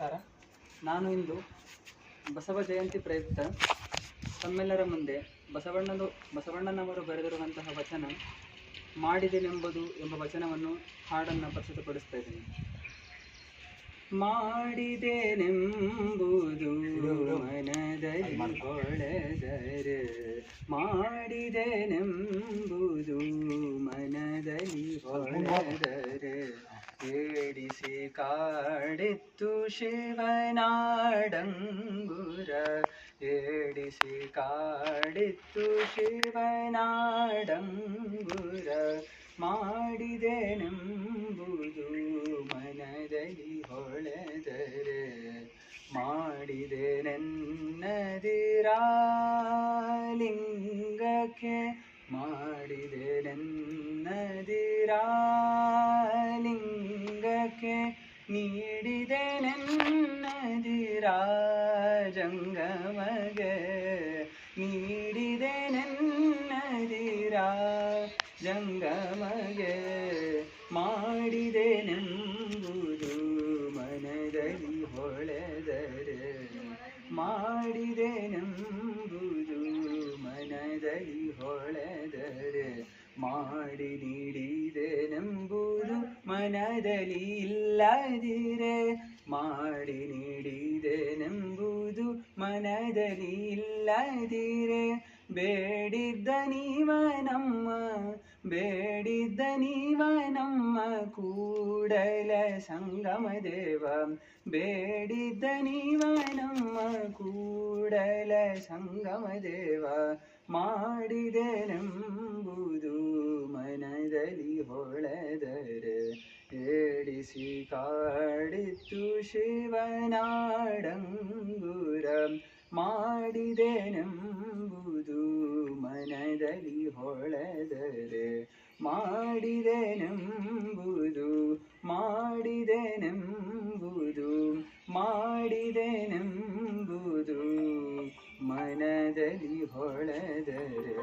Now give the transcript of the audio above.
ನಮಸ್ಕಾರ. ನಾನು ಇಂದು ಬಸವ ಜಯಂತಿ ಪ್ರಯುಕ್ತ ತಮ್ಮೆಲ್ಲರ ಮುಂದೆ ಬಸವಣ್ಣನವರು ಬರೆದಿರುವಂತಹ ವಚನ ಮಾಡಿದೆನೆಂಬುದು ಎಂಬ ವಚನವನ್ನು ಹಾಡನ್ನು ಪ್ರಸ್ತುತಪಡಿಸ್ತಾ ಇದ್ದೀನಿ. ಮಾಡಿದೆನೆಂಬುದು ಮನದಲ್ಲಿ ಹೊಳೆದರೆ, ಮಾಡಿದೆನೆಂಬುದು ಮನದಲ್ಲಿ ಹೊಳೆದರೆ, ಏಡಿಸಿ ಕಾಡಿತ್ತು ಶಿವನಾಡಂಗುರ, ಏಡಿಸಿ ಕಾಡಿತ್ತು ಶಿವನಾಡಂಗುರ, ಮಾಡಿದೆನೆಂಬುದು ಮನದಲ್ಲಿ ಹೊಳೆದರೆ, ಮಾಡಿದೆನೆನ್ನದಿರಾಲಿಂಗಕ್ಕೆ, ಮಾಡಿದೆನೆನ್ನದಿರಾಲಿಂಗಕ್ಕೆ, ನೀಡಿದೆನೆನ್ನದಿರಾಜಂಗಮಗೆ, ನೀಡಿದೆನೆನ್ನದಿರಾಜಂಗಮಗೆ, ಮಾಡಿದೆನೆಂಬುದು ಮನದಲ್ಲಿ ಹೊಳೆದರೆ, ಮಾಡಿದೆನೆಂಬುದು ಮನದಲ್ಲಿ ಹೊಳೆದರೆ, ಮಾಡಿ ನೀಡಿದೆನೆಂಬುದು ಮನದಲ್ಲಿ ಇಲ್ಲದಿರೆ, ಮಾಡಿ ನೀಡಿದೆನೆಂಬುದು ಮನದಲ್ಲಿ ಇಲ್ಲದಿರೆ, ಬೇಡಿದ್ದ ನೀವ ನಮ್ಮ ಕೂಡಲ ಸಂಗಮ ದೇವ, ಬೇಡಿದ್ದ ನೀವ ನಮ್ಮ ಕೂಡಲ ಸಂಗಮ ದೇವ, ಮಾಡಿದೆನೆಂಬುದು ಮನದಲ್ಲಿ ಹೊಳೆದರೆ, ಏಡಿಸಿ ಕಾಡಿತ್ತು ಶಿವನಾಡಂಗುರ, ಮಾಡಿದೆನೆಂಬುದು ಮನದಲ್ಲಿ ಹೊಳೆದರೆ, ಮಾಡಿದೆನೆಂಬುದು ಮಾಡಿದೆನೆಂಬುದು ಮನದಲ್ಲಿ ಹೊಳೆದರೆ.